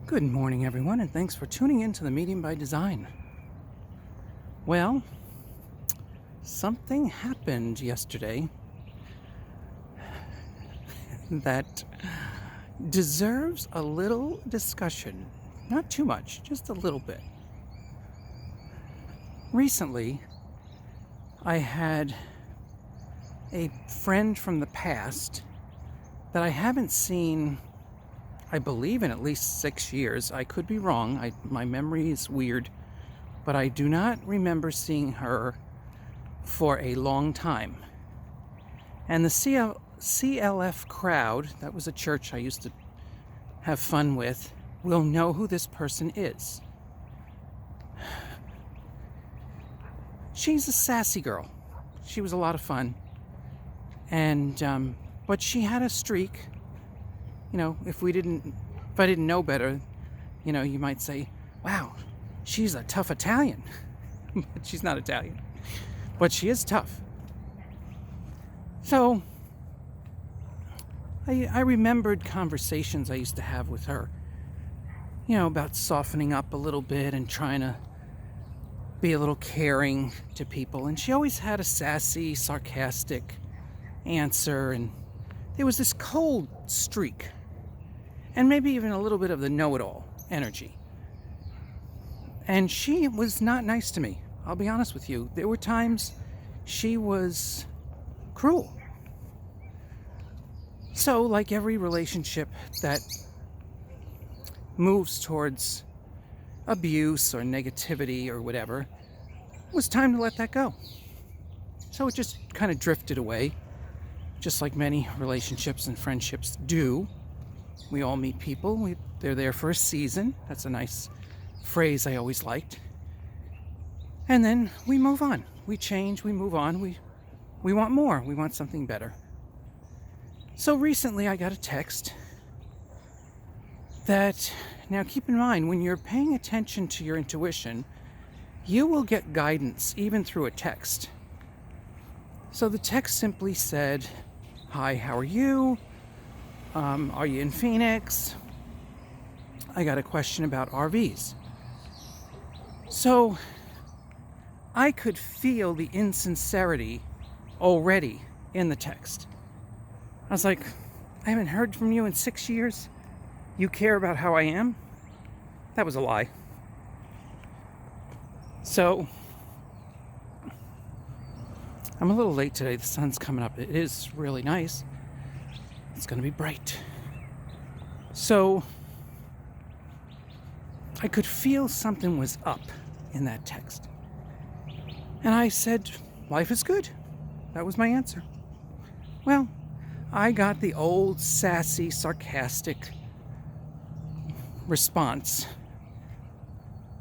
Good morning, everyone, and thanks for tuning in to the Medium by Design. Well, something happened yesterday that deserves a little discussion. Not too much, just a little bit. Recently, I had a friend from the past that I haven't seen, I believe, in at least 6 years. I could be wrong. My memory is weird, but I do not remember seeing her for a long time. And the CLF crowd, that was a church I used to have fun with, will know who this person is. She's a sassy girl. She was a lot of fun. And but she had a streak. You know, if I didn't know better, you might say, wow, she's a tough Italian. But she's not Italian. But she is tough. So I remembered conversations I used to have with her, about softening up a little bit and trying to be a little caring to people. And she always had a sassy, sarcastic answer, and there was this cold streak, and maybe even a little bit of the know-it-all energy. And she was not nice to me. I'll be honest with you. There were times she was cruel. So, like every relationship that moves towards abuse or negativity or whatever, it was time to let that go. So it just kind of drifted away, just like many relationships and friendships do. We all meet people. They're there for a season. That's a nice phrase I always liked. And then we move on. We change, we move on. We want more. We want something better. So recently I got a text that, now keep in mind, when you're paying attention to your intuition, you will get guidance even through a text. So the text simply said, "Hi, how are you? Are you in Phoenix? I got a question about RVs." So I could feel the insincerity already in the text. I was like, I haven't heard from you in 6 years. You care about how I am? That was a lie. So I'm a little late today. The sun's coming up. It is really nice. It's going to be bright. So I could feel something was up in that text. And I said, life is good. That was my answer. Well, I got the old sassy, sarcastic response,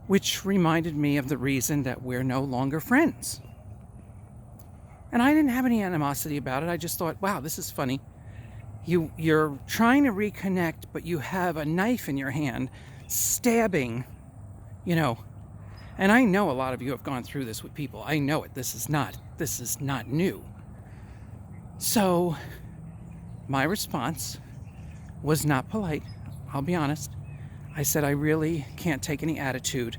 which reminded me of the reason that we're no longer friends. And I didn't have any animosity about it. I just thought, wow, this is funny. You're trying to reconnect, but you have a knife in your hand, stabbing, And I know a lot of you have gone through this with people. I know it. This is not new. So my response was not polite. I'll be honest. I said, I really can't take any attitude.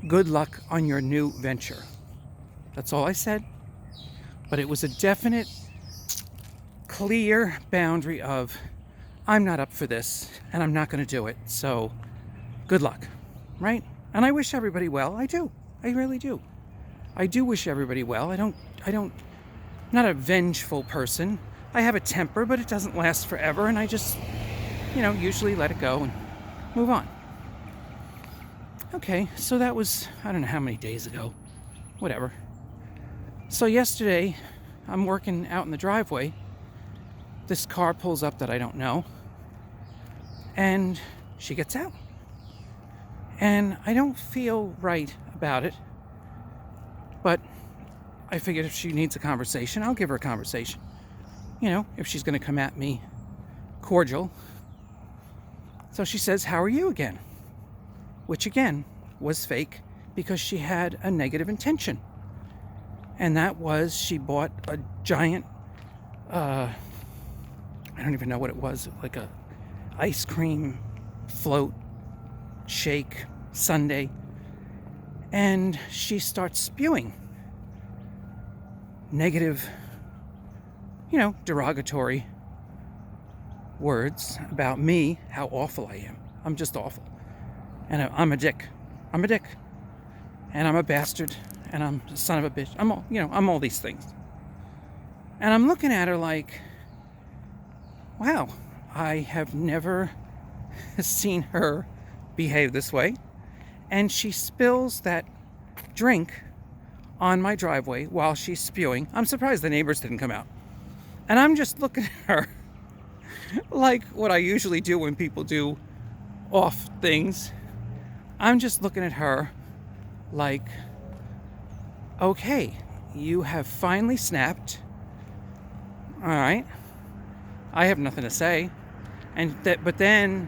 Good luck on your new venture. That's all I said. But it was a definite, clear boundary of, I'm not up for this, and I'm not going to do it. So good luck, right? And I wish everybody well. I do. I really do. I do wish everybody well. I don't, not a vengeful person. I have a temper, but it doesn't last forever. And I just, usually let it go and move on. Okay, so that was, I don't know how many days ago. Whatever. So yesterday, I'm working out in the driveway. This car pulls up that I don't know. And she gets out. And I don't feel right about it. But I figured if she needs a conversation, I'll give her a conversation. If she's going to come at me cordial. So she says, "How are you?" again. Which again was fake because she had a negative intention. And that was, she bought a giant, I don't even know what it was, like a ice cream float shake sundae, and she starts spewing negative, derogatory words about me, how awful I am. I'm just awful. And I'm a dick. I'm a dick. And I'm a bastard. And I'm a son of a bitch. I'm all these things. And I'm looking at her like, wow, I have never seen her behave this way. And she spills that drink on my driveway while she's spewing. I'm surprised the neighbors didn't come out. And I'm just looking at her like what I usually do when people do off things. I'm just looking at her like, okay, you have finally snapped. All right. I have nothing to say. But then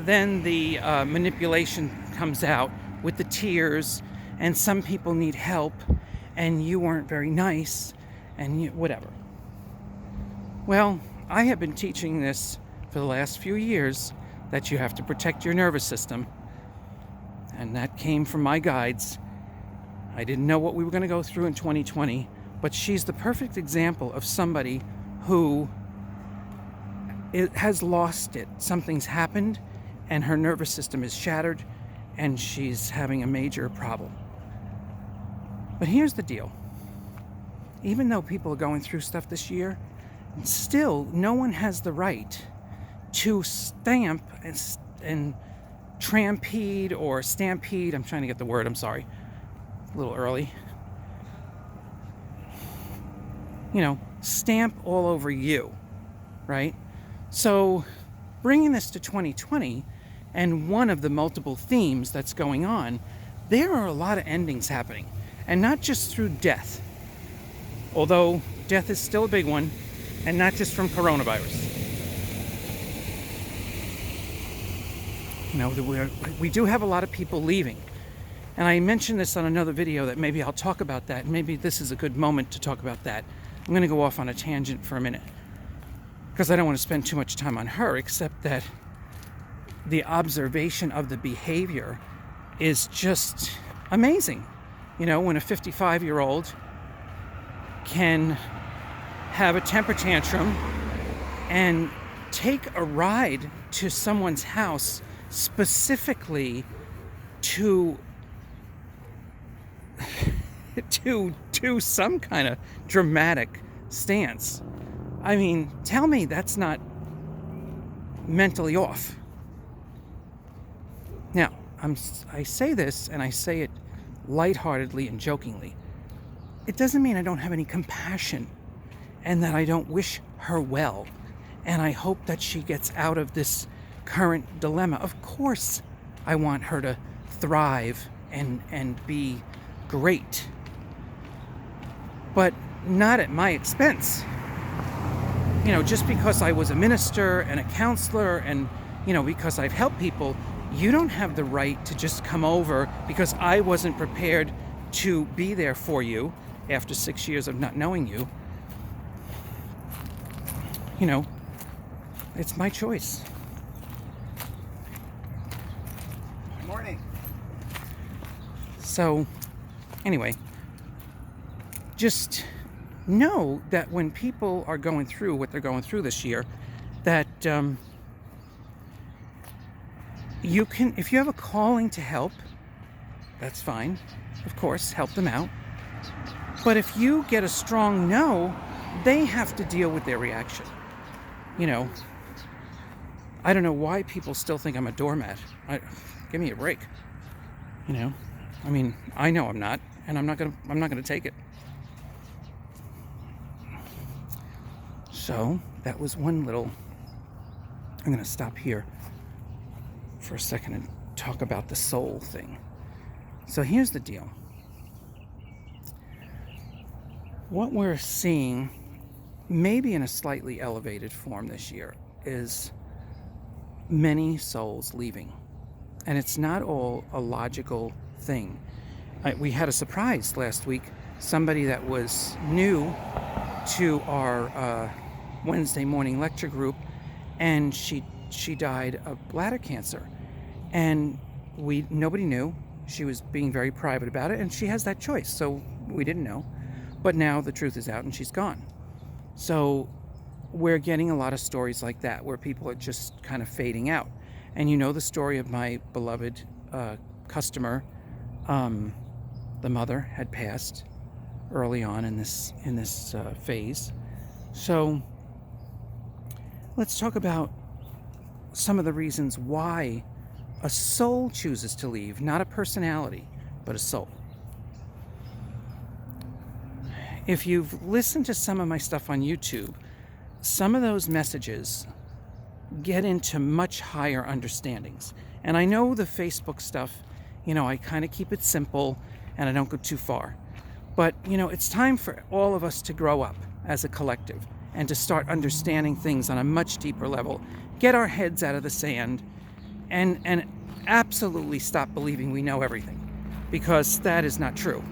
the manipulation comes out with the tears, and some people need help, and you weren't very nice, and whatever. Well, I have been teaching this for the last few years, that you have to protect your nervous system. And that came from my guides. I didn't know what we were going to go through in 2020, but she's the perfect example of somebody who has lost it. Something's happened, and her nervous system is shattered, and she's having a major problem. But here's the deal. Even though people are going through stuff this year, still no one has the right to stamp and stampede, I'm trying to get the word, I'm sorry, a little early, stamp all over you, right? So bringing this to 2020, and one of the multiple themes that's going on, there are a lot of endings happening, and not just through death, although death is still a big one, and not just from coronavirus. We do have a lot of people leaving. And I mentioned this on another video that maybe I'll talk about that. Maybe this is a good moment to talk about that. I'm going to go off on a tangent for a minute, because I don't want to spend too much time on her, except that the observation of the behavior is just amazing. When a 55-year-old can have a temper tantrum and take a ride to someone's house specifically to some kind of dramatic stance. I mean, tell me that's not mentally off. Now, I say this, and I say it lightheartedly and jokingly. It doesn't mean I don't have any compassion, and that I don't wish her well, and I hope that she gets out of this current dilemma. Of course, I want her to thrive and be great, but not at my expense. Just because I was a minister and a counselor, and because I've helped people, you don't have the right to just come over because I wasn't prepared to be there for you after 6 years of not knowing you. It's my choice. Good morning. So, anyway, just know that when people are going through what they're going through this year, that you can, if you have a calling to help, that's fine. Of course, help them out. But if you get a strong no, they have to deal with their reaction. I don't know why people still think I'm a doormat. Give me a break. I mean, I know I'm not, and I'm not gonna take it. So that was one little. I'm gonna stop here for a second and talk about the soul thing. So here's the deal. What we're seeing, maybe in a slightly elevated form this year, is many souls leaving. And it's not all a logical thing. We had a surprise last week. Somebody that was new to our Wednesday morning lecture group, and she died of bladder cancer. And nobody knew. She was being very private about it, and she has that choice, so we didn't know. But now the truth is out and she's gone. So we're getting a lot of stories like that where people are just kind of fading out. And you know the story of my beloved customer. The mother had passed early on in this phase. So let's talk about some of the reasons why a soul chooses to leave, not a personality, but a soul. If you've listened to some of my stuff on YouTube, some of those messages get into much higher understandings. And I know the Facebook stuff, I kind of keep it simple and I don't go too far. But, it's time for all of us to grow up as a collective and to start understanding things on a much deeper level. Get our heads out of the sand and absolutely stop believing we know everything, because that is not true.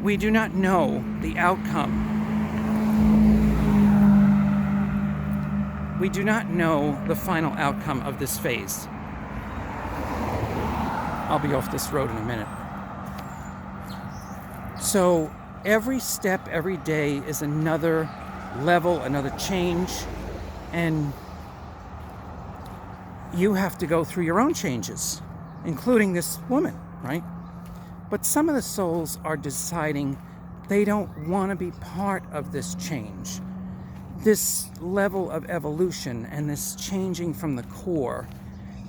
We do not know the outcome. We do not know the final outcome of this phase. I'll be off this road in a minute. So every step, every day is another level, another change, and you have to go through your own changes, including this woman, right? But some of the souls are deciding they don't want to be part of this change, this level of evolution, and this changing from the core,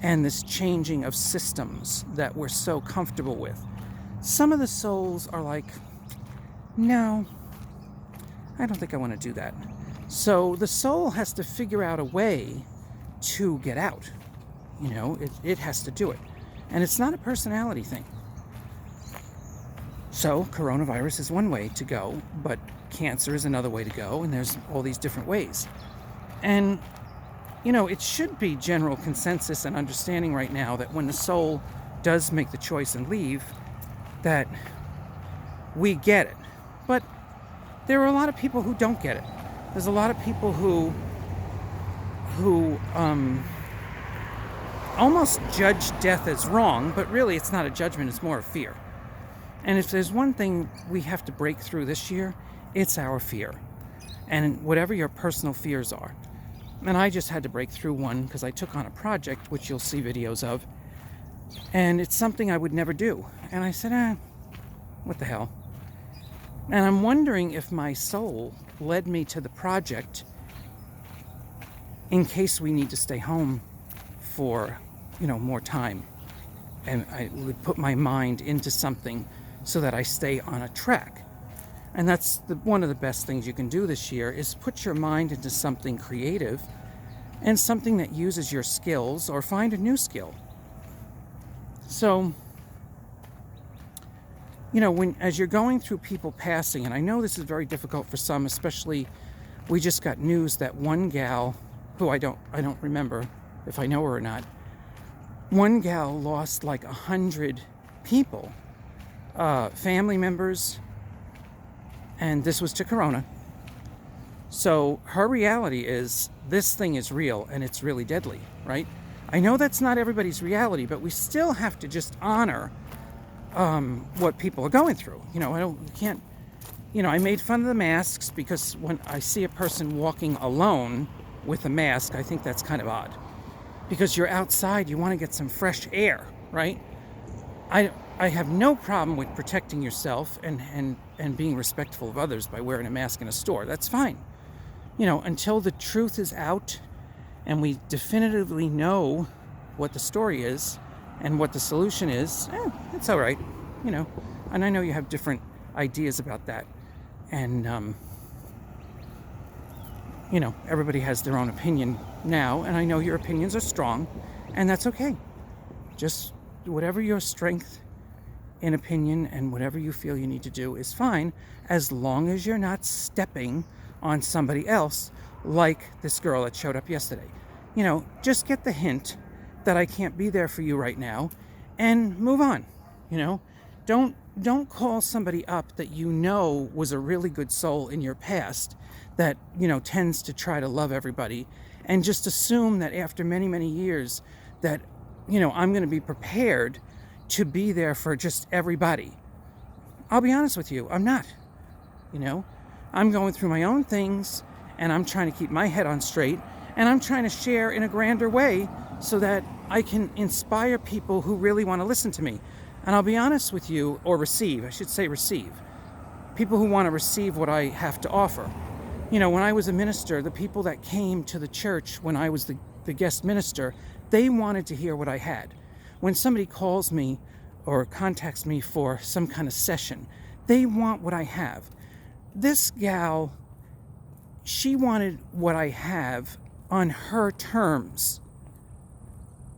and this changing of systems that we're so comfortable with. Some of the souls are like, no, I don't think I want to do that. So the soul has to figure out a way to get out. It has to do it. And it's not a personality thing. So coronavirus is one way to go, but cancer is another way to go, and there's all these different ways. And, it should be general consensus and understanding right now that when the soul does make the choice and leave, that we get it. But there are a lot of people who don't get it. There's a lot of people who almost judge death as wrong, but really it's not a judgment, it's more a fear. And if there's one thing we have to break through this year, it's our fear. And whatever your personal fears are. And I just had to break through one because I took on a project, which you'll see videos of, and it's something I would never do. And I said, what the hell? And I'm wondering if my soul led me to the project in case we need to stay home for, more time. And I would put my mind into something so that I stay on a track. And that's one of the best things you can do this year is put your mind into something creative and something that uses your skills, or find a new skill. So, as you're going through people passing, and I know this is very difficult for some, especially we just got news that one gal, who I don't remember if I know her or not, one gal lost like 100 people, family members, and this was to Corona. So her reality is this thing is real and it's really deadly, right? I know that's not everybody's reality, but we still have to just honor what people are going through. I made fun of the masks because when I see a person walking alone with a mask, I think that's kind of odd. Because you're outside, you want to get some fresh air, right? I have no problem with protecting yourself and being respectful of others by wearing a mask in a store. That's fine. Until the truth is out and we definitively know what the story is and what the solution is, it's all right. And I know you have different ideas about that. And, everybody has their own opinion now, and I know your opinions are strong, and that's okay. Just whatever your strength in opinion and whatever you feel you need to do is fine, as long as you're not stepping on somebody else like this girl that showed up yesterday. Just get the hint that I can't be there for you right now and move on. Don't call somebody up that was a really good soul in your past that, tends to try to love everybody, and just assume that after many, many years that, I'm going to be prepared, to be there for just everybody. I'll be honest with you, I'm not. I'm going through my own things, and I'm trying to keep my head on straight, and I'm trying to share in a grander way so that I can inspire people who really want to listen to me. And I'll be honest with you, or receive, I should say receive. People who want to receive what I have to offer. When I was a minister, the people that came to the church when I was the guest minister, they wanted to hear what I had. When somebody calls me or contacts me for some kind of session, they want what I have. This gal, she wanted what I have on her terms.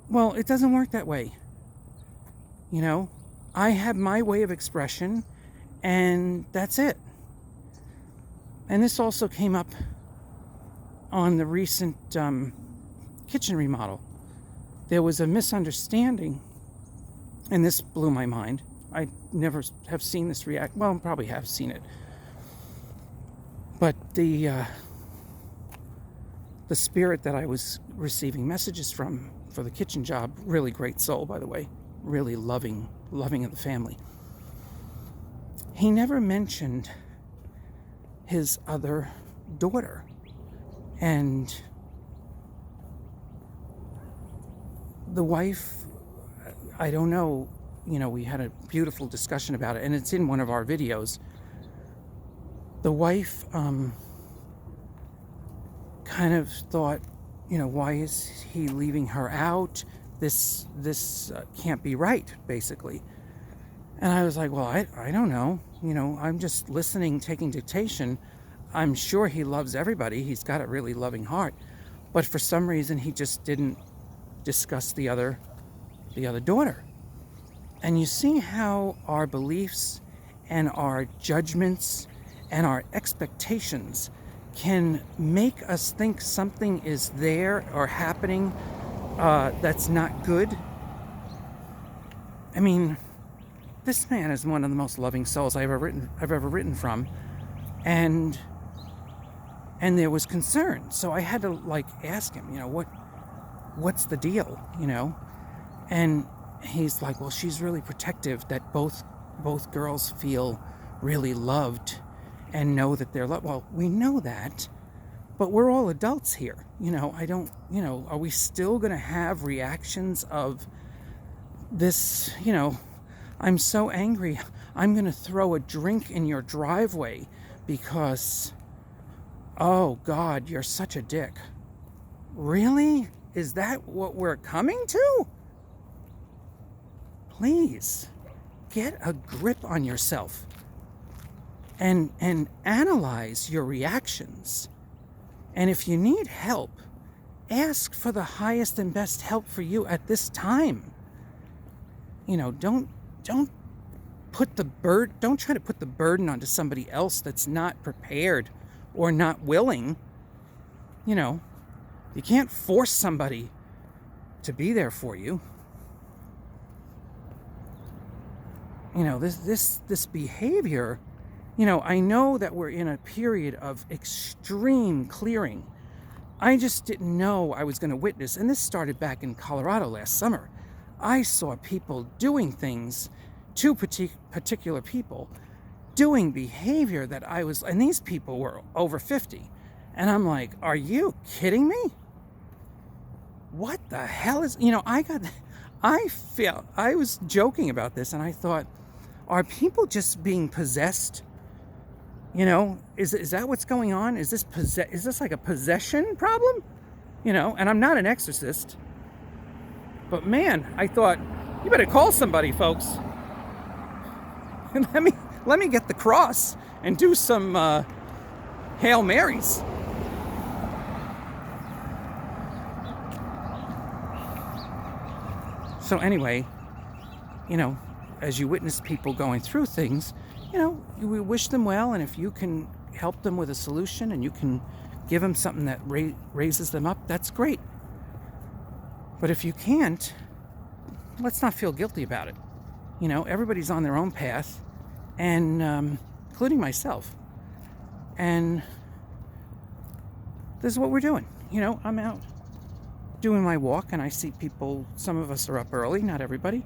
Well, it doesn't work that way. I have my way of expression, and that's it. And this also came up on the recent kitchen remodel. There was a misunderstanding, and this blew my mind. I never have seen this react. Well, probably have seen it. But the spirit that I was receiving messages from for the kitchen job, really great soul, by the way, really loving of the family. He never mentioned his other daughter. And the wife, I don't know, we had a beautiful discussion about it, and it's in one of our videos. The wife kind of thought, why is he leaving her out? This can't be right, basically. And I was like, well, I don't know. I'm just listening, taking dictation. I'm sure he loves everybody. He's got a really loving heart. But for some reason, he just didn't discuss the other daughter. And you see how our beliefs and our judgments and our expectations can make us think something is there or happening that's not good. I mean, this man is one of the most loving souls I've ever written from, and there was concern. So I had to ask him, what's the deal, And he's like, well, she's really protective that both girls feel really loved and know that they're loved. Well, we know that, but we're all adults here. I don't, are we still going to have reactions of this, I'm so angry, I'm going to throw a drink in your driveway because, oh God, you're such a dick. Really? Is that what we're coming to? Please, get a grip on yourself and analyze your reactions. And if you need help, ask for the highest and best help for you at this time. Don't try to put the burden onto somebody else that's not prepared or not willing. You can't force somebody to be there for you. This behavior, I know that we're in a period of extreme clearing. I just didn't know I was going to witness, and this started back in Colorado last summer. I saw people doing things, two particular people, doing behavior that and these people were over 50. And I'm like, are you kidding me? What the hell is, I was joking about this, and I thought, are people just being possessed? Is that what's going on? Is this like a possession problem? And I'm not an exorcist. But man, I thought, you better call somebody, folks. And let me get the cross and do some Hail Marys. So anyway, as you witness people going through things, we wish them well, and if you can help them with a solution and you can give them something that raises them up, that's great. But if you can't, let's not feel guilty about it. Everybody's on their own path, and including myself. And this is what we're doing. I'm out doing my walk, and I see people, some of us are up early, not everybody.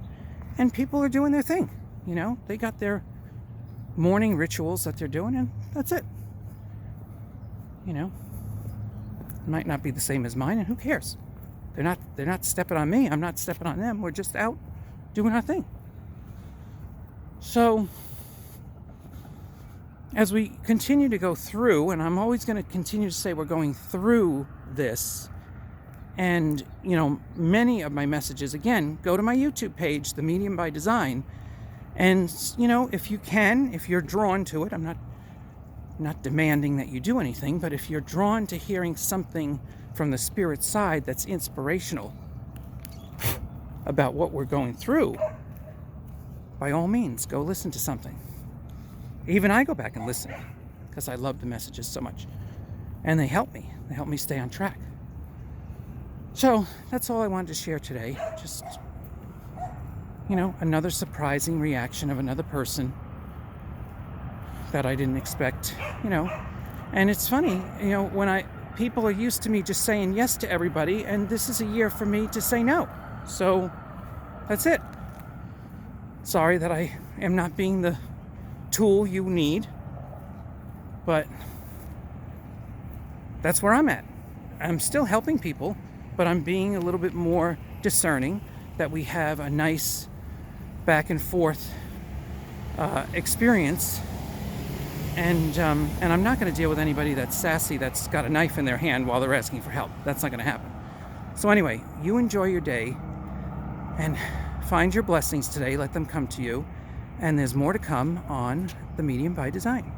And people are doing their thing. You know, they got their morning rituals that they're doing, and that's it. You know, it might not be the same as mine, and who cares? They're not stepping on me. I'm not stepping on them. We're just out doing our thing. So as we continue to go through, and I'm always going to continue to say we're going through this, and, you know, many of my messages, again, go to my YouTube page, The Medium by Design, and, you know, if you can, if you're drawn to it, I'm not demanding that you do anything, but if you're drawn to hearing something from the spirit side that's inspirational about what we're going through, by all means, go listen to something. Even I go back and listen because I love the messages so much. And they help me. They help me stay on track. So that's all I wanted to share today. Just, you know, another surprising reaction of another person that I didn't expect, you know. And it's funny, you know, when people are used to me just saying yes to everybody, and this is a year for me to say no. So that's it. Sorry that I am not being the tool you need, but that's where I'm at. I'm still helping people, but I'm being a little bit more discerning that we have a nice back and forth experience, and I'm not going to deal with anybody that's sassy, that's got a knife in their hand while they're asking for help. That's not going to happen. So anyway, you enjoy your day and find your blessings today. Let them come to you. And there's more to come on The Medium by Design.